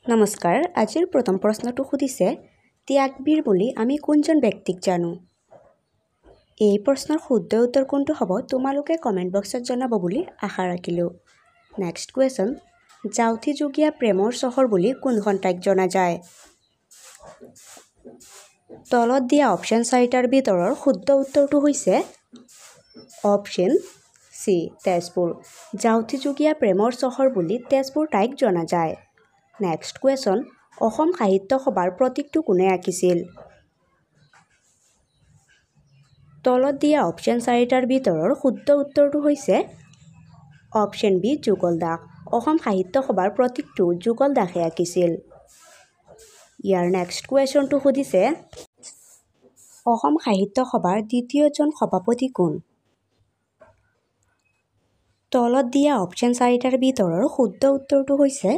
নমস্কাৰ। আজিৰ প্ৰথম প্ৰশ্নটো সুধিছে ত্যাগবীৰ বুলি আমি কোনজন ব্যক্তিক জানো? এই প্ৰশ্নৰ শুদ্ধ উত্তৰ কোনটো হ'ব তোমালোকে কমেণ্ট বক্সত জনাব বুলি আশা ৰাখিলোঁ। নেক্সট কুৱেশ্যন, জাউথি যুগীয়া প্ৰেমৰ চহৰ বুলি কোনখন ঠাইক জনা যায়? তলত দিয়া অপশ্যন 4টাৰ ভিতৰৰ শুদ্ধ উত্তৰটো হৈছে অপশ্যন চি তেজপুৰ। জাউথি যুগীয়া প্ৰেমৰ চহৰ বুলি তেজপুৰ ঠাইক জনা যায়। নেক্সট কুৱেশ্যন, অসম সাহিত্য সভাৰ প্ৰতীকটো কোনে আঁকিছিল? তলত দিয়া অপশ্যন 4টাৰ ভিতৰৰ শুদ্ধ উত্তৰটো হৈছে অপশ্যন বি যুগল দাস। অসম সাহিত্য সভাৰ প্ৰতীকটো যুগল দাসে আঁকিছিল। ইয়াৰ নেক্সট কুৱেশ্যনটো সুধিছে অসম সাহিত্য সভাৰ দ্বিতীয়জন সভাপতি কোন? তলত দিয়া অপশ্যন 4টাৰ ভিতৰৰ শুদ্ধ উত্তৰটো হৈছে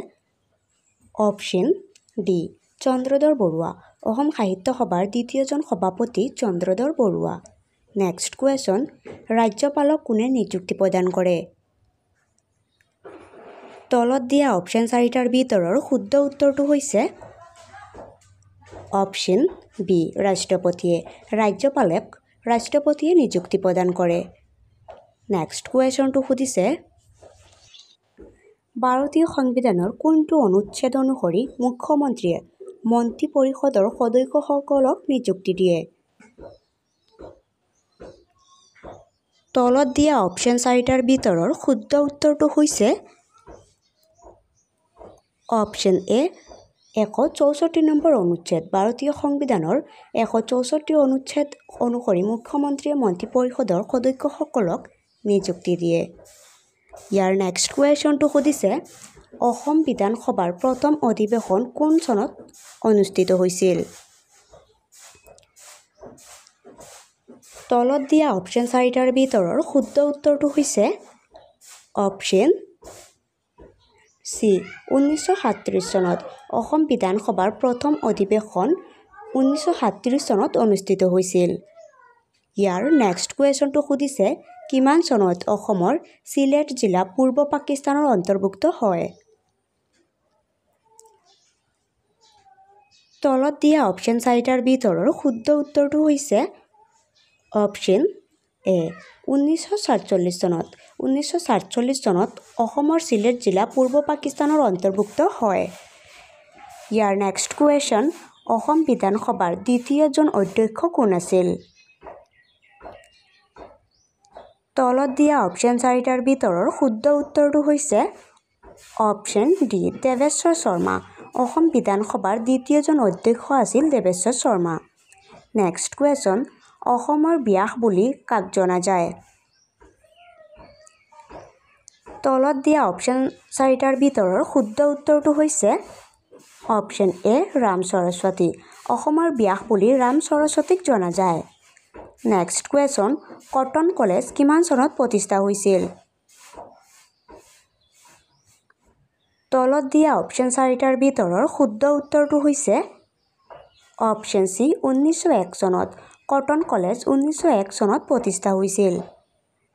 অপশ্যন ডি চন্দ্ৰধৰ বৰুৱা। অসম সাহিত্য সভাৰ দ্বিতীয়জন সভাপতি চন্দ্ৰধৰ বৰুৱা। নেক্সট কুৱেশ্যন, ৰাজ্যপালক কোনে নিযুক্তি প্ৰদান কৰে? তলত দিয়া অপশ্যন 4টাৰ ভিতৰৰ শুদ্ধ উত্তৰটো হৈছে অপশ্যন বি ৰাষ্ট্ৰপতিয়ে। ৰাজ্যপালক ৰাষ্ট্ৰপতিয়ে নিযুক্তি প্ৰদান কৰে। নেক্সট কুৱেশ্যনটো সুধিছে ভাৰতীয় সংবিধানৰ কোনটো অনুচ্ছেদ অনুসৰি মুখ্যমন্ত্ৰীয়ে মন্ত্ৰী পৰিষদৰ সদস্যসকলক নিযুক্তি দিয়ে? তলত দিয়া অপশ্যন 4টাৰ ভিতৰৰ শুদ্ধ উত্তৰটো হৈছে অপশ্যন এ 164 নম্বৰ অনুচ্ছেদ। ভাৰতীয় সংবিধানৰ 164 অনুচ্ছেদ অনুসৰি মুখ্যমন্ত্ৰীয়ে মন্ত্ৰী পৰিষদৰ সদস্যসকলক নিযুক্তি দিয়ে। ইয়াৰ নেক্সট কুৱেশ্যনটো সুধিছে অসম বিধানসভাৰ প্ৰথম অধিৱেশন কোন চনত অনুষ্ঠিত হৈছিল? তলত দিয়া অপশ্যন 4টাৰ ভিতৰৰ শুদ্ধ উত্তৰটো হৈছে অপশ্যন চি 1937 চনত। অসম বিধানসভাৰ প্ৰথম অধিৱেশন 1937 চনত অনুষ্ঠিত হৈছিল। ইয়াৰ নেক্সট কুৱেশ্যনটো সুধিছে কিমান চনত অসমৰ চিলেট জিলা পূৰ্ব পাকিস্তানৰ অন্তৰ্ভুক্ত হয়? তলত দিয়া অপশ্যন 4টাৰ ভিতৰৰ শুদ্ধ উত্তৰটো হৈছে অপশ্যন এ 1947 চনত। 1947 চনত অসমৰ চিলেট জিলা পূৰ্ব পাকিস্তানৰ অন্তৰ্ভুক্ত হয়। ইয়াৰ নেক্সট কুৱেশ্যন, অসম বিধানসভাৰ দ্বিতীয়জন অধ্যক্ষ কোন আছিল? তলত দিয়া অপশ্যন 4টাৰ ভিতৰৰ শুদ্ধ উত্তৰটো হৈছে অপশ্যন ডি দেৱেশ্বৰ শৰ্মা। অসম বিধানসভাৰ দ্বিতীয়জন অধ্যক্ষ আছিল দেৱেশ্বৰ শৰ্মা। নেক্সট কুৱেশ্যন, অসমৰ ব্যাস বুলি কাক জনা যায়? তলত দিয়া অপশ্যন 4টাৰ ভিতৰৰ শুদ্ধ উত্তৰটো হৈছে অপশ্যন এ ৰাম সৰস্বতী। অসমৰ ব্যাস বুলি ৰাম সৰস্বতীক জনা যায়। নেক্সট কুৱেশ্যন, কটন কলেজ কিমান চনত প্ৰতিষ্ঠা হৈছিল? তলত দিয়া অপশ্যন 4টাৰ ভিতৰৰ শুদ্ধ উত্তৰটো হৈছে অপশ্যন চি 1901 চনত। কটন কলেজ 1901 চনত প্ৰতিষ্ঠা হৈছিল।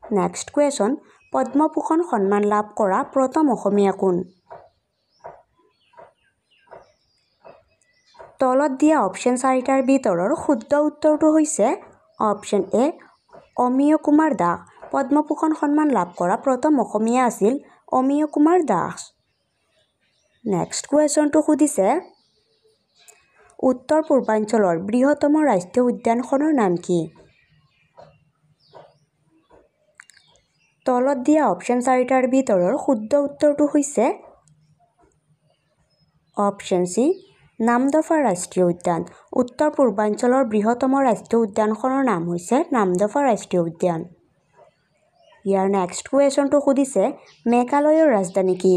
নেক্সট কুৱেশ্যন, পদ্মভূষণ সন্মান লাভ কৰা প্ৰথম অসমীয়া কোন? তলত দিয়া অপশ্যন 4টাৰ ভিতৰৰ শুদ্ধ উত্তৰটো হৈছে অপশ্যন এ অমিয় কুমাৰ দাস। পদ্মভূষণ সন্মান লাভ কৰা প্ৰথম অসমীয়া আছিল অমিয় কুমাৰ দাস। নেক্সট কুৱেশ্যনটো সুধিছে উত্তৰ পূৰ্বাঞ্চলৰ বৃহত্তম ৰাষ্ট্ৰীয় উদ্যানখনৰ নাম কি? তলত দিয়া অপশ্যন 4টাৰ ভিতৰৰ শুদ্ধ উত্তৰটো হৈছে অপশ্যন চি নামদফা ৰাষ্ট্ৰীয় উদ্যান। উত্তৰ পূৰ্বাঞ্চলৰ বৃহত্তম ৰাষ্ট্ৰীয় উদ্যানখনৰ নাম হৈছে নামদফা ৰাষ্ট্ৰীয় উদ্যান। ইয়াৰ নেক্সট কুৱেশ্যনটো সুধিছে মেঘালয়ৰ ৰাজধানী কি?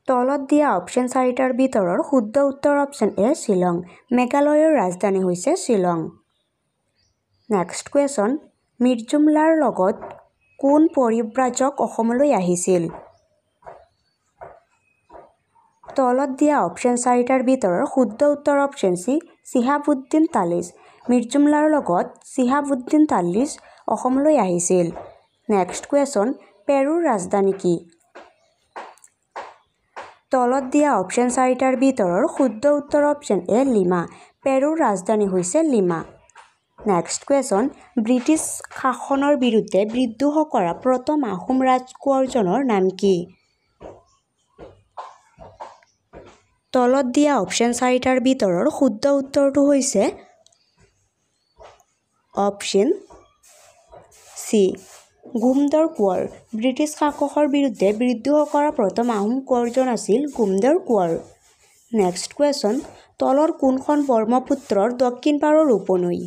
তলত দিয়া অপশ্যন 4টাৰ ভিতৰৰ শুদ্ধ উত্তৰ অপশ্যন এ শ্বিলং। মেঘালয়ৰ ৰাজধানী হৈছে শ্বিলং। নেক্সট কুৱেশ্যন, মীৰ জুমলাৰ লগত কোন পৰিব্ৰাজক অসমলৈ আহিছিল? তলত দিয়া অপশ্যন 4টাৰ ভিতৰৰ শুদ্ধ উত্তৰ অপশ্যন চি চিহাবুদ্দিন তালিছ। মীৰ জুমলাৰ লগত চিহাবুদ্দিন তালিছ অসমলৈ আহিছিল। নেক্সট কুৱেশ্যন, পেৰুৰ ৰাজধানী কি? তলত দিয়া অপশ্যন চাৰিটাৰ ভিতৰৰ শুদ্ধ উত্তৰ অপশ্যন এ লিমা পেৰুৰ ৰাজধানী হৈছে লিমা নেক্সট কুৱেশ্যন ব্ৰিটিছ শাসনৰ বিৰুদ্ধে বিদ্ৰোহ কৰা প্ৰথম আহোম ৰাজকুঁৱৰজনৰ নাম কি তলত দিয়া অপশ্যন চাৰিটাৰ ভিতৰৰ শুদ্ধ উত্তৰটো হৈছে অপশ্যন চি গুমদৰ কোঁৱৰ ব্ৰিটিছ শাসকৰ বিৰুদ্ধে বিদ্ৰোহ কৰা প্ৰথম আহোম কোঁৱৰজন আছিল গুমদৰ কোঁৱৰ নেক্সট কুৱেশ্যন তলৰ কোনখন ব্ৰহ্মপুত্ৰৰ দক্ষিণ পাৰৰ উপনৈ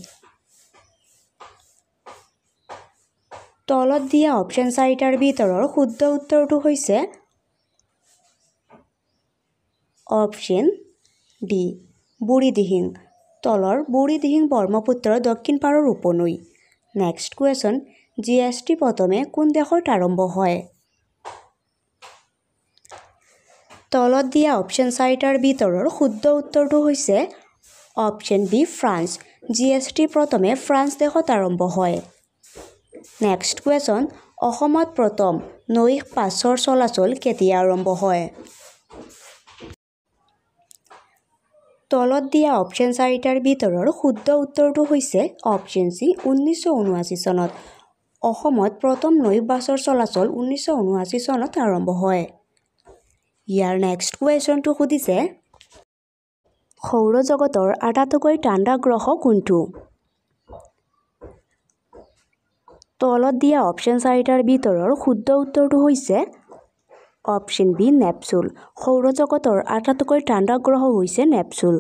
তলত দিয়া অপশ্যন চাৰিটাৰ ভিতৰৰ শুদ্ধ উত্তৰটো হৈছে অপশ্যন ডি বুঢ়ীদিহিং তলৰ বুঢ়ীদিহিং ব্ৰহ্মপুত্ৰৰ দক্ষিণ পাৰৰ উপনৈ নেক্সট কুৱেশ্যন জিএছটি প্ৰথমে কোন দেশত আৰম্ভ হয় তলত দিয়া অপশ্যন চাৰিটাৰ ভিতৰৰ শুদ্ধ উত্তৰটো হৈছে অপশ্যন বি ফ্ৰান্স জিএছটি প্ৰথমে ফ্ৰান্স দেশত আৰম্ভ হয় নেক্সট কুৱেশ্যন অসমত প্ৰথম নৌ বাছৰ চলাচল কেতিয়া আৰম্ভ হয় তলত দিয়া অপশ্যন চাৰিটাৰ ভিতৰৰ শুদ্ধ উত্তৰটো হৈছে অপশ্যন চি 1979 চনত অসমত প্ৰথম নৌ বাছৰ চলাচল 1979 চনত আৰম্ভ হয় ইয়াৰ নেক্সট কুৱেশ্যনটো সুধিছে সৌৰজগতৰ আটাইতকৈ ঠাণ্ডা গ্ৰহ কোনটো তলত দিয়া অপশ্যন চাৰিটাৰ ভিতৰৰ শুদ্ধ উত্তৰটো হৈছে অপশ্যন বি নেপচুন সৌৰজগতৰ আটাইতকৈ ঠাণ্ডা গ্ৰহ হৈছে নেপচুন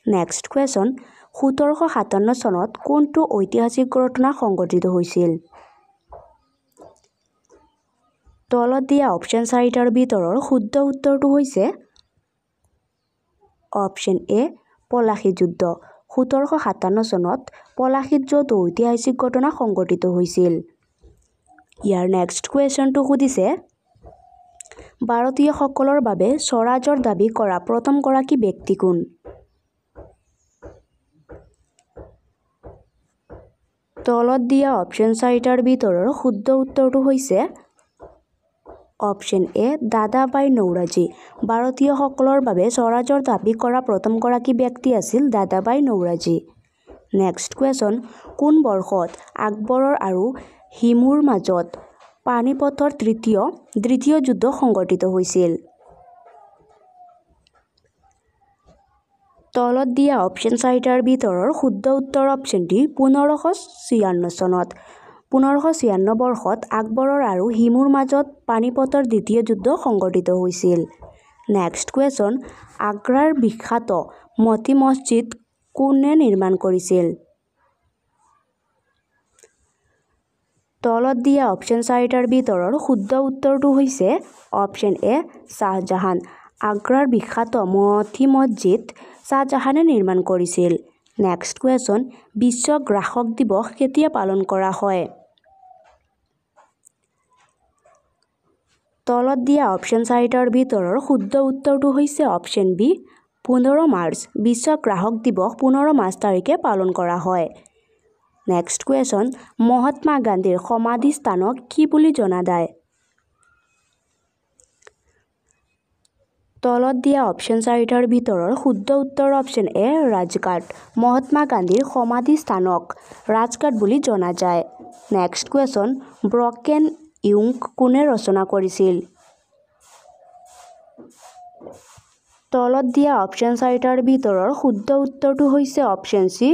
নেক্সট কুৱেশ্যন 1757 চনত কোনটো ঐতিহাসিক ঘটনা সংঘটিত হৈছিল তলত দিয়া অপশ্যন চাৰিটাৰ ভিতৰৰ শুদ্ধ উত্তৰটো হৈছে অপশ্যন এ পলাশী যুদ্ধ 1757 চনত পলাশীত যুদ্ধ ঐতিহাসিক ঘটনা সংঘটিত হৈছিল ইয়াৰ নেক্সট কুৱেশ্যনটো সুধিছে ভাৰতীয়সকলৰ বাবে স্বৰাজৰ দাবী কৰা প্ৰথমগৰাকী ব্যক্তি কোন তলত দিয়া অপশ্যন চাৰিটাৰ ভিতৰৰ শুদ্ধ উত্তৰটো হৈছে অপশ্যন এ দাদাভাই নৌৰোজী ভাৰতীয়সকলৰ বাবে স্বৰাজৰ দাবী কৰা প্ৰথমগৰাকী ব্যক্তি আছিল দাদাভাই নৌৰোজী নেক্সট কুৱেশ্যন কোন বৰ্ষত আকবৰৰ আৰু হিমুৰ মাজত পানিপথৰ দ্বিতীয় যুদ্ধ সংঘটিত হৈছিল তলত দিয়া অপশ্যন চাৰিটাৰ ভিতৰৰ শুদ্ধ উত্তৰ অপশ্যন ডি 1556 চনত 1556 বৰ্ষত আকবৰৰ আৰু হিমুৰ মাজত পানিপথৰ দ্বিতীয় যুদ্ধ সংঘটিত হৈছিল নেক্সট কুৱেশ্যন আগ্ৰাৰ বিখ্যাত মতি মছজিদ কোনে নিৰ্মাণ কৰিছিল তলত দিয়া অপশ্যন চাৰিটাৰ ভিতৰৰ শুদ্ধ উত্তৰটো হৈছে অপশ্যন এ শ্বাহজাহান আগ্ৰাৰ বিখ্যাত মতি মছজিদ শ্বাহজাহানে নিৰ্মাণ কৰিছিল নেক্সট কুৱেশ্যন বিশ্ব গ্ৰাহক দিৱস কেতিয়া পালন কৰা হয় তলত দিয়া অপশ্যন চাৰিটাৰ ভিতৰৰ শুদ্ধ উত্তৰটো হৈছে অপশ্যন বি 15 মাৰ্চ বিশ্ব গ্ৰাহক দিৱস 15 মাৰ্চ তাৰিখে পালন কৰা হয় নেক্সট কুৱেশ্যন মহাত্মা গান্ধীৰ সমাধি স্থানক কি বুলি জনা যায় তলত দিয়া অপশ্যন চাৰিটাৰ ভিতৰৰ শুদ্ধ উত্তৰ অপশ্যন এ ৰাজঘাট মহাত্মা গান্ধীৰ সমাধি স্থানক ৰাজঘাট বুলি জনা যায় নেক্সট কুৱেশ্যন ব্ৰকেন ইয়ং কোনে ৰচনা কৰিছিল তলত দিয়া অপশ্যন চাৰিটাৰ ভিতৰৰ শুদ্ধ উত্তৰটো হৈছে option C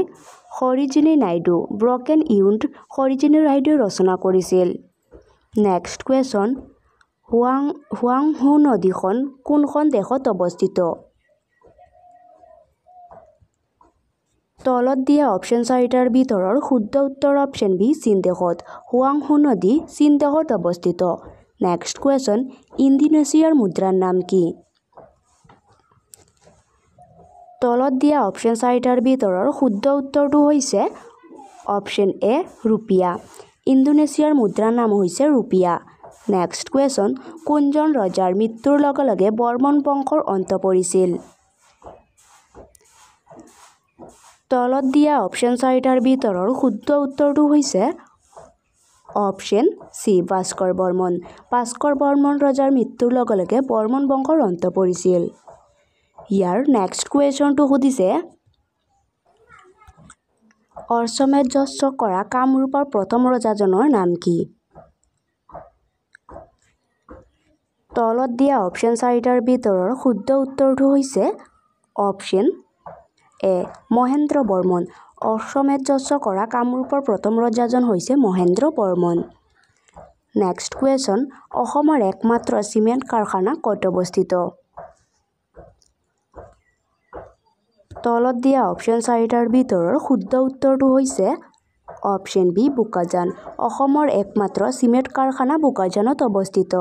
Sarojini Naidu broken young Sarojini নাইডুৱে ৰচনা কৰিছিল নেক্সট কুৱেশ্যন হুৱাংহো নদীখন কোনখন দেশত অৱস্থিত তলত দিয়া অপশ্যন চাৰিটাৰ ভিতৰৰ শুদ্ধ উত্তৰ অপশ্যন বি চীন দেশত হুৱাংহো নদী চীন দেশত অৱস্থিত নেক্সট কুৱেশ্যন ইণ্ডোনেছিয়াৰ মুদ্ৰাৰ নাম কি তলত দিয়া অপশ্যন চাৰিটাৰ ভিতৰৰ শুদ্ধ উত্তৰটো হৈছে অপশ্যন এ ৰুপিয়া ইণ্ডোনেছিয়াৰ মুদ্ৰাৰ নাম হৈছে ৰুপিয়া নেক্সট কুৱেশ্যন কোনজন ৰজাৰ মৃত্যুৰ লগে লগে বৰ্মন বংশৰ অন্ত পৰিছিল তলত দিয়া অপশ্যন চাৰিটাৰ ভিতৰৰ শুদ্ধ উত্তৰটো হৈছে অপশ্যন চি ভাস্কৰ বৰ্মন। ভাস্কৰ বৰ্মন ৰজাৰ মৃত্যুৰ লগে লগে বৰ্মন বংশৰ অন্ত পৰিছিল। ইয়াৰ নেক্সট কুৱেশ্যনটো সুধিছে অশ্বমেধ কৰা কামৰূপৰ প্ৰথম ৰজাজনৰ নাম কি? তলত দিয়া অপশ্যন চাৰিটাৰ ভিতৰৰ শুদ্ধ উত্তৰটো হৈছে অপশ্যন এ মহেন্দ্ৰ বৰ্মন। অশ্বমেধ কৰা কামৰূপৰ প্ৰথম ৰজাজন হৈছে মহেন্দ্ৰ বৰ্মন। নেক্সট কুৱেশ্যন অসমৰ একমাত্ৰ চিমেণ্ট কাৰখানা ক'ত অৱস্থিত? তলত দিয়া অপশ্যন চাৰিটাৰ ভিতৰৰ শুদ্ধ উত্তৰটো হৈছে অপশ্যন বি বোকাজান। অসমৰ একমাত্ৰ চিমেণ্ট কাৰখানা বোকাজানত অৱস্থিত।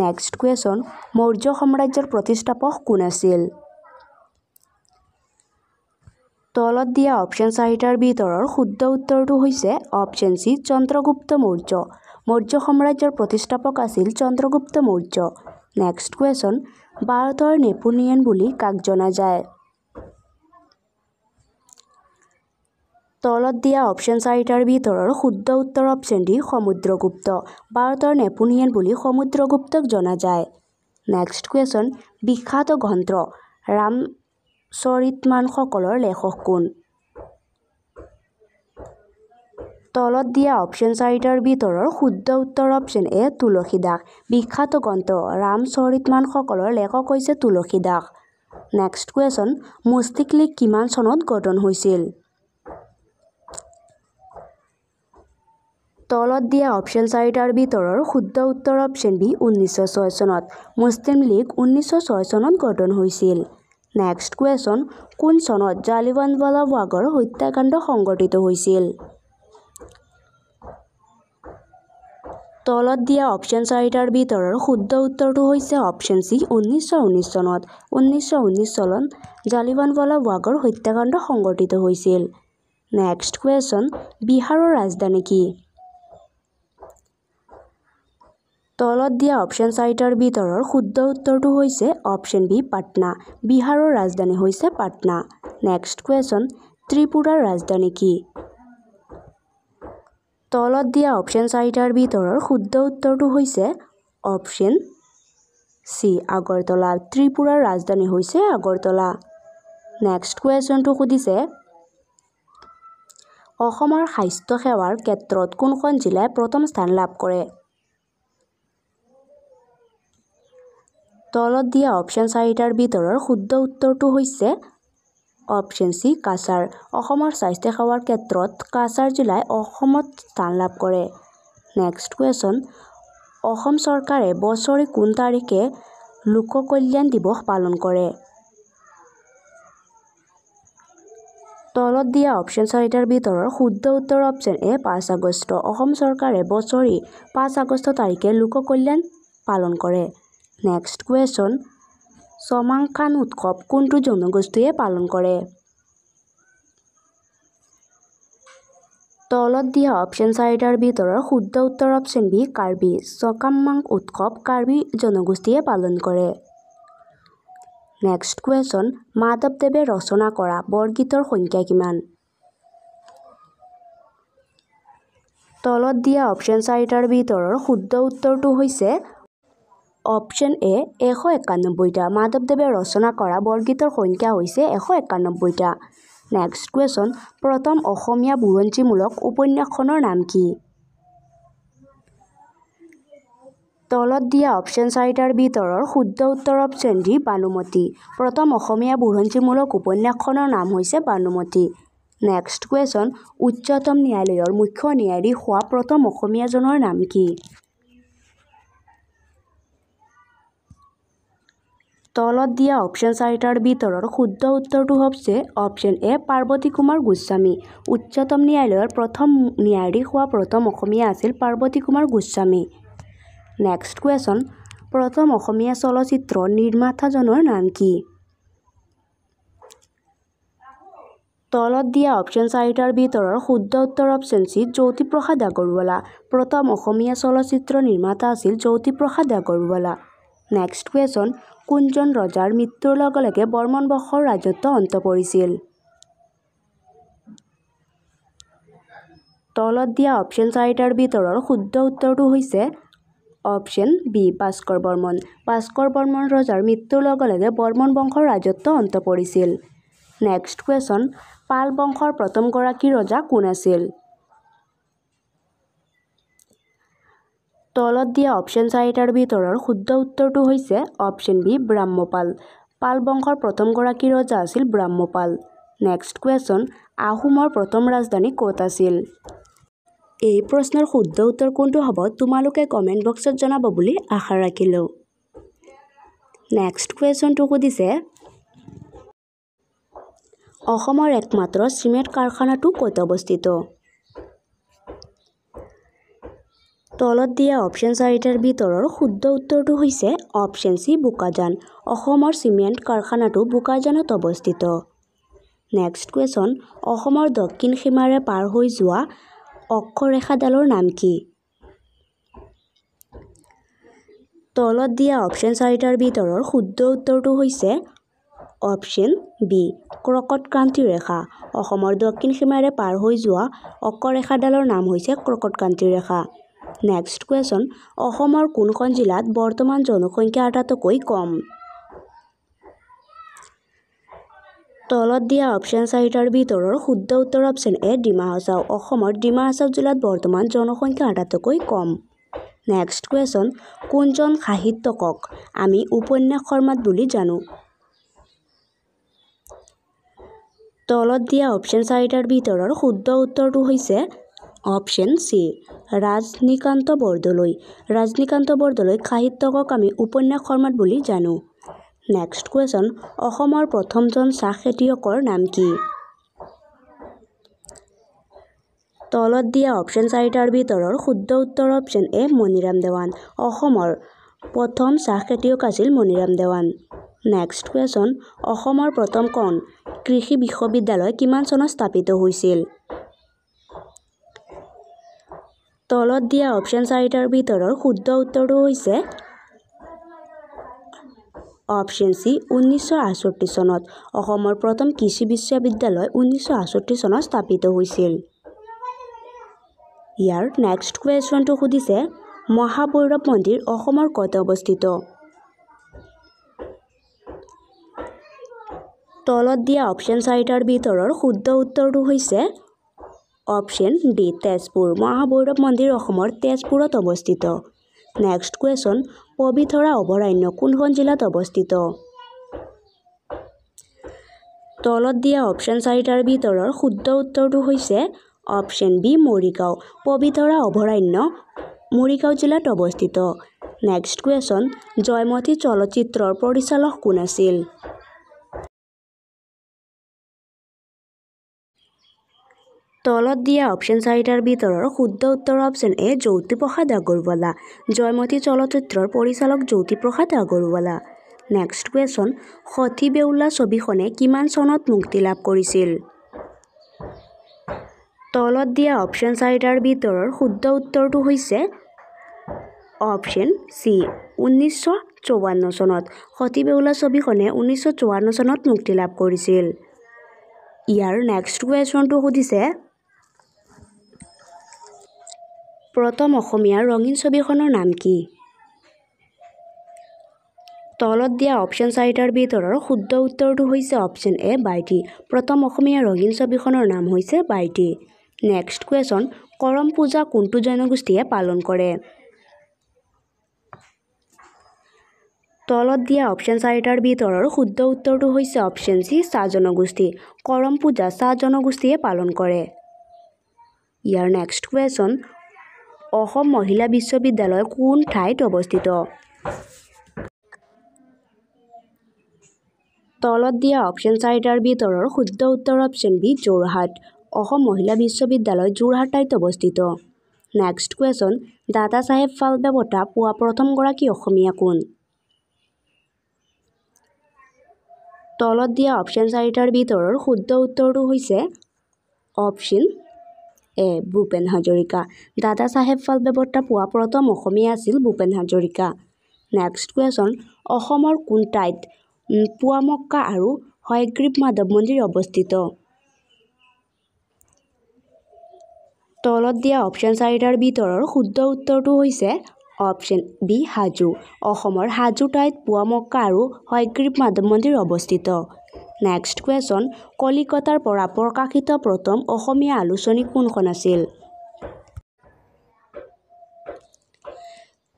নেক্সট কুৱেশ্যন মৌৰ্য সাম্ৰাজ্যৰ প্ৰতিষ্ঠাপক কোন আছিল? তলত দিয়া অপশ্যন চাৰিটাৰ ভিতৰৰ শুদ্ধ উত্তৰটো হৈছে অপশ্যন চি চন্দ্ৰগুপ্ত মৌৰ্য। মৌৰ্য সাম্ৰাজ্যৰ প্ৰতিষ্ঠাপক আছিল চন্দ্ৰগুপ্ত মৌৰ্য। নেক্সট কুৱেশ্যন ভাৰতৰ নেপোলিয়ন বুলি কাক জনা যায়? তলত দিয়া অপশ্যন চাৰিটাৰ ভিতৰৰ শুদ্ধ উত্তৰ অপশ্যন ডি সমুদ্ৰগুপ্ত। ভাৰতৰ নেপোলিয়ন বুলি সমুদ্ৰগুপ্তক জনা যায়। নেক্সট কুৱেশ্যন বিখ্যাত গ্ৰন্থ ৰামচৰিতমানসকলৰ লেখক কোন? তলত দিয়া অপশ্যন চাৰিটাৰ ভিতৰৰ শুদ্ধ উত্তৰ অপশ্যন এ তুলসী দাস। বিখ্যাত গ্ৰন্থ ৰামচৰিতমানসকলৰ লেখক হৈছে তুলসী দাস। নেক্সট কুৱেশ্যন মুছলিম লীগ কিমান চনত গঠন হৈছিল? তলত দিয়া অপশ্যন চাৰিটাৰ ভিতৰৰ শুদ্ধ উত্তৰ অপশ্যন বি 1906 চনত। মুছলিম লীগ 1906 চনত গঠন হৈছিল। নেক্সট কুৱেশ্যন কোন চনত জালিয়ানৱালা বাগৰ হত্যাকাণ্ড সংঘটিত হৈছিল? তলত দিয়া অপশ্যন চাৰিটাৰ ভিতৰৰ শুদ্ধ উত্তৰটো হৈছে অপশ্যন চি 1919 চনত। 1919 চনত জালিয়ানৱালা বাগৰ হত্যাকাণ্ড সংঘটিত হৈছিল। নেক্সট কুৱেশ্যন বিহাৰৰ ৰাজধানী কি? তলত দিয়া অপশ্যন চাৰিটাৰ ভিতৰৰ শুদ্ধ উত্তৰটো হৈছে অপশ্যন বি পাটনা। বিহাৰৰ ৰাজধানী হৈছে পাটনা। নেক্সট কুৱেশ্যন ত্ৰিপুৰাৰ ৰাজধানী কি? তলত দিয়া অপশ্যন চাৰিটাৰ ভিতৰৰ শুদ্ধ উত্তৰটো হৈছে অপশ্যন চি আগৰতলা। ত্ৰিপুৰাৰ ৰাজধানী হৈছে আগৰতলা। নেক্সট কুৱেশ্যনটো সুধিছে অসমৰ স্বাস্থ্য সেৱাৰ ক্ষেত্ৰত কোনখন জিলাই প্ৰথম স্থান লাভ কৰে? তলত দিয়া অপশ্যন চাৰিটাৰ ভিতৰৰ শুদ্ধ উত্তৰটো হৈছে অপশ্যন চি কাছাৰ। অসমৰ স্বাস্থ্য সেৱাৰ ক্ষেত্ৰত কাছাৰ জিলাই অসমত স্থান লাভ কৰে। নেক্সট কুৱেশ্যন অসম চৰকাৰে বছৰি কোন তাৰিখে লোক কল্যাণ দিৱস পালন কৰে? তলত দিয়া অপশ্যন চাৰিটাৰ ভিতৰৰ শুদ্ধ উত্তৰ অপশ্যন এ 5 আগষ্ট। অসম চৰকাৰে বছৰি 5 আগষ্ট তাৰিখে লোক কল্যাণ পালন কৰে। নেক্সট কুৱেশ্যন চমাংকান উৎসৱ কোনটো জনগোষ্ঠীয়ে পালন কৰে? তলত দিয়া অপশ্যন চাৰিটাৰ ভিতৰৰ শুদ্ধ উত্তৰ অপশ্যন বি কাৰ্বি। চকামাং উৎসৱ কাৰ্বি জনগোষ্ঠীয়ে পালন কৰে। নেক্সট কুৱেশ্যন মাধৱদেৱে ৰচনা কৰা বৰগীতৰ সংখ্যা কিমান? তলত দিয়া অপশ্যন চাৰিটাৰ ভিতৰৰ শুদ্ধ উত্তৰটো হৈছে অপশ্যন এ 191টা। মাধৱদেৱে ৰচনা কৰা বৰগীতৰ সংখ্যা হৈছে 191টা। নেক্সট কুৱেশ্যন প্ৰথম অসমীয়া বুৰঞ্জীমূলক উপন্যাসখনৰ নাম কি? তলত দিয়া অপশ্যন চাৰিটাৰ ভিতৰৰ শুদ্ধ উত্তৰ অপশ্যন ডি বানুমতী। প্ৰথম অসমীয়া বুৰঞ্জীমূলক উপন্যাসখনৰ নাম হৈছে বানুমতী। নেক্সট কুৱেশ্যন উচ্চতম ন্যায়ালয়ৰ মুখ্য ন্যায়াধীশ হোৱা প্ৰথম অসমীয়াজনৰ নাম কি? তলত দিয়া অপশ্যন চাৰিটাৰ ভিতৰৰ শুদ্ধ উত্তৰটো হৈছে অপশ্যন এ পাৰ্বতী কুমাৰ গোস্বামী। উচ্চতম ন্যায়ালয়ৰ প্ৰথম ন্যায়াধীশ হোৱা প্ৰথম অসমীয়া আছিল পাৰ্বতী কুমাৰ গোস্বামী। নেক্সট কুৱেশ্যন প্ৰথম অসমীয়া চলচ্চিত্ৰ নিৰ্মাতাজনৰ নাম কি? তলত দিয়া অপশ্যন চাৰিটাৰ ভিতৰৰ শুদ্ধ উত্তৰ অপশ্যন চি জ্যোতিপ্ৰসাদ আগৰৱালা। প্ৰথম অসমীয়া চলচ্চিত্ৰ নিৰ্মাতা আছিল জ্যোতিপ্ৰসাদ আগৰৱালা। নেক্সট কুৱেশ্যন কোনজন ৰজাৰ মৃত্যুৰ লগে লগে বৰ্মন বংশৰ ৰাজত্ব অন্ত পৰিছিল? তলত দিয়া অপশ্যন চাৰিটাৰ ভিতৰৰ শুদ্ধ উত্তৰটো হৈছে অপশ্যন বি ভাস্কৰ বৰ্মন। ভাস্কৰ বৰ্মন ৰজাৰ মৃত্যুৰ লগে লগে বৰ্মন বংশৰ ৰাজত্ব অন্ত পৰিছিল। নেক্সট কুৱেশ্যন, পাল বংশৰ প্ৰথমগৰাকী ৰজা কোন আছিল? তলত দিয়া অপশ্যন চাৰিটাৰ ভিতৰৰ শুদ্ধ উত্তৰটো হৈছে অপশ্যন বি ব্ৰহ্মপাল। পাল বংশৰ প্ৰথমগৰাকী ৰজা আছিল ব্ৰহ্মপাল। নেক্সট কুৱেশ্যন, আহোমৰ প্ৰথম ৰাজধানী ক'ত আছিল? এই প্ৰশ্নৰ শুদ্ধ উত্তৰ কোনটো হ'ব তোমালোকে কমেণ্ট বক্সত জনাব বুলি আশা ৰাখিলোঁ। নেক্সট কুৱেশ্যনটো সুধিছে, অসমৰ একমাত্ৰ চিমেণ্ট কাৰখানাটো ক'ত অৱস্থিত? তলত দিয়া অপশ্যন চাৰিটাৰ ভিতৰৰ শুদ্ধ উত্তৰটো হৈছে অপশ্যন চি বোকাজান। অসমৰ চিমেণ্ট কাৰখানাটো বোকাজানত অৱস্থিত। নেক্সট কুৱেশ্যন, অসমৰ দক্ষিণ সীমাৰে পাৰ হৈ যোৱা অক্ষৰেখাডালৰ নাম কি? তলত দিয়া অপশ্যন চাৰিটাৰ ভিতৰৰ শুদ্ধ উত্তৰটো হৈছে অপশ্যন বি কৰ্কটক্ৰান্তি ৰেখা। অসমৰ দক্ষিণ সীমাৰে পাৰ হৈ যোৱা অক্ষৰেখাডালৰ নাম হৈছে কৰ্কটক্ৰান্তি ৰেখা। নেক্সট কুৱেশ্যন, অসমৰ কোনখন জিলাত বৰ্তমান জনসংখ্যা আটাইতকৈ কম? তলত দিয়া অপশ্যন চাৰিটাৰ ভিতৰৰ শুদ্ধ উত্তৰ অপশ্যন এ ডিমা হাছাও। অসমৰ ডিমা হাছাও জিলাত বৰ্তমান জনসংখ্যা আটাইতকৈ কম। নেক্সট কুৱেশ্যন, কোনজন সাহিত্যকক আমি উপন্যাস সম্ৰাট বুলি জানো? তলত দিয়া অপশ্যন চাৰিটাৰ ভিতৰৰ শুদ্ধ উত্তৰটো হৈছে অপশ্যন চি ৰাজনীকান্ত বৰদলৈ। ৰাজনীকান্ত বৰদলৈক সাহিত্যকক আমি উপন্যাস সম্ৰাট বুলি জানো। নেক্সট কুৱেশ্যন, অসমৰ প্ৰথমজন চাহ খেতিয়কৰ নাম কি? তলত দিয়া অপশ্যন চাৰিটাৰ ভিতৰৰ শুদ্ধ উত্তৰ অপশ্যন এ মণিৰাম দেৱান। অসমৰ প্ৰথম চাহ খেতিয়ক আছিল মণিৰাম দেৱান। নেক্সট কুৱেশ্যন, অসমৰ প্ৰথমখন কৃষি বিশ্ববিদ্যালয় কিমান চনত স্থাপিত হৈছিল? তলত দিয়া অপশ্যন চাৰিটাৰ ভিতৰৰ শুদ্ধ উত্তৰটো হৈছে অপশ্যন চি 1968 চনত। অসমৰ প্ৰথম কৃষি বিশ্ববিদ্যালয় 1968 চনত স্থাপিত হৈছিল। ইয়াৰ নেক্সট কুৱেশ্যনটো সুধিছে, মহাভৈৰৱ মন্দিৰ অসমৰ ক'ত অৱস্থিত? তলত দিয়া অপশ্যন চাৰিটাৰ ভিতৰৰ শুদ্ধ উত্তৰটো হৈছে অপশ্যন ডি তেজপুৰ। মহাভৈৰৱ মন্দিৰ অসমৰ তেজপুৰত অৱস্থিত। নেক্সট কুৱেশ্যন, পবিতৰা অভয়াৰণ্য কোনখন জিলাত অৱস্থিত? তলত দিয়া অপশ্যন চাৰিটাৰ ভিতৰৰ শুদ্ধ উত্তৰটো হৈছে অপশ্যন বি মৰিগাঁও। পবিতৰা অভয়াৰণ্য মৰিগাঁও জিলাত অৱস্থিত। নেক্সট কুৱেশ্যন, জয়মতী চলচ্চিত্ৰৰ পৰিচালক কোন আছিল? তলত দিয়া অপশ্যন চাৰিটাৰ ভিতৰৰ শুদ্ধ উত্তৰ অপশ্যন এ জ্যোতিপ্ৰসাদ আগৰৱালা। জয়মতী চলচ্চিত্ৰৰ পৰিচালক জ্যোতিপ্ৰসাদ আগৰৱালা। নেক্সট কুৱেশ্যন, সখী বেউলা ছবিখনে কিমান চনত মুক্তি লাভ কৰিছিল? তলত দিয়া অপশ্যন চাৰিটাৰ ভিতৰৰ শুদ্ধ উত্তৰটো হৈছে অপশ্যন চি 1954 চনত। সখী বেউলা ছবিখনে 1954 চনত মুক্তি লাভ কৰিছিল। ইয়াৰ নেক্সট কুৱেশ্যনটো সুধিছে, প্ৰথম অসমীয়া ৰঙীন ছবিখনৰ নাম কি? তলত দিয়া অপশ্যন চাৰিটাৰ ভিতৰৰ শুদ্ধ উত্তৰটো হৈছে অপশ্যন এ বাইটী। প্ৰথম অসমীয়া ৰঙীন ছবিখনৰ নাম হৈছে বাইটী। নেক্সট কুৱেশ্যন, কৰম পূজা কোনটো জনগোষ্ঠীয়ে পালন কৰে? তলত দিয়া অপশ্যন চাৰিটাৰ ভিতৰৰ শুদ্ধ উত্তৰটো হৈছে অপশ্যন চি চাহ জনগোষ্ঠী। কৰম পূজা চাহ জনগোষ্ঠীয়ে পালন কৰে। ইয়াৰ নেক্সট কুৱেশ্যন, অসম মহিলা বিশ্ববিদ্যালয় কোন ঠাইত অৱস্থিত? তলত দিয়া অপশ্যন চাৰিটাৰ ভিতৰৰ শুদ্ধ উত্তৰ অপশ্যন বি যোৰহাট। অসম মহিলা বিশ্ববিদ্যালয় যোৰহাট ঠাইত অৱস্থিত। নেক্সট কুৱেশ্যন, দাদা চাহেব ফাল্কে বঁটা পোৱা প্ৰথমগৰাকী অসমীয়া কোন? তলত দিয়া অপশ্যন চাৰিটাৰ ভিতৰৰ শুদ্ধ উত্তৰটো হৈছে অপশ্যন এ ভূপেন হাজৰিকা। দাদা চাহেব ফাল্কে বঁটা পোৱা প্ৰথম অসমীয়া আছিল ভূপেন হাজৰিকা। নেক্সট কুৱেশ্যন, অসমৰ কোন ঠাইত পুৱামক্কা আৰু হয়গ্ৰীৱ মাধৱ মন্দিৰ অৱস্থিত? তলত দিয়া অপশ্যন 4টাৰ ভিতৰৰ শুদ্ধ উত্তৰটো হৈছে অপশ্যন বি হাজো। অসমৰ হাজো ঠাইত পুৱামক্কা আৰু হয়গ্ৰীৱ মাধৱ মন্দিৰ অৱস্থিত। নেক্সট কুৱেশ্যন, কলিকতাৰ পৰা প্ৰকাশিত প্ৰথম অসমীয়া আলোচনী কোনখন আছিল?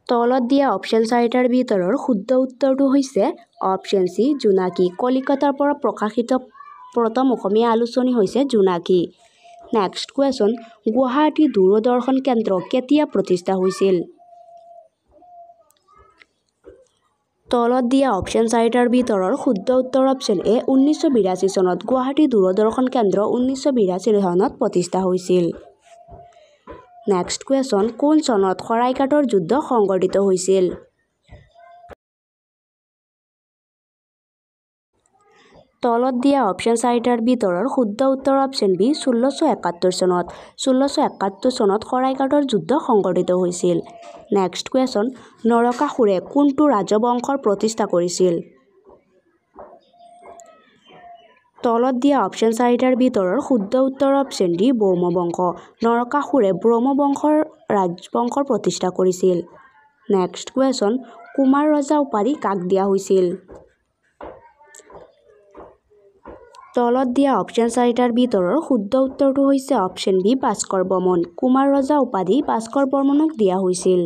তলত দিয়া অপশ্যন 4টাৰ ভিতৰৰ শুদ্ধ উত্তৰটো হৈছে অপশ্যন চি জোনাকী। কলিকতাৰ পৰা প্ৰকাশিত প্ৰথম অসমীয়া আলোচনী হৈছে জোনাকী। নেক্সট কুৱেশ্যন, গুৱাহাটী দূৰদৰ্শন কেন্দ্ৰ কেতিয়া প্ৰতিষ্ঠা হৈছিল? তলত দিয়া অপশ্যন 4টাৰ ভিতৰৰ শুদ্ধ উত্তৰ অপশ্যন এ 1982 চনত। গুৱাহাটী দূৰদৰ্শন কেন্দ্ৰ 1982 চনত প্ৰতিষ্ঠা হৈছিল। নেক্সট কুৱেশ্যন, কোন চনত শৰাইঘাটৰ যুদ্ধ সংঘটিত হৈছিল? তলত দিয়া অপশ্যন 4টাৰ ভিতৰৰ শুদ্ধ উত্তৰ অপশ্যন বি 1671 চনত। 1671 চনত শৰাইঘাটৰ যুদ্ধ সংঘটিত হৈছিল। নেক্সট কুৱেশ্যন, নৰকাসুৰে কোনটো ৰাজবংশৰ প্ৰতিষ্ঠা কৰিছিল? তলত দিয়া অপশ্যন 4টাৰ ভিতৰৰ শুদ্ধ উত্তৰ অপশ্যন ডি ব্ৰহ্মবংশ। নৰকাসুৰে ব্ৰহ্মবংশৰ ৰাজবংশৰ প্ৰতিষ্ঠা কৰিছিল। নেক্সট কুৱেশ্যন, কুমাৰ ৰজা উপাধি কাক দিয়া হৈছিল? তলত দিয়া অপশ্যন 4টাৰ ভিতৰৰ শুদ্ধ উত্তৰটো হৈছে অপশ্যন বি ভাস্কৰ বৰ্মন। কুমাৰ ৰজা উপাধি ভাস্কৰ বৰ্মনক দিয়া হৈছিল।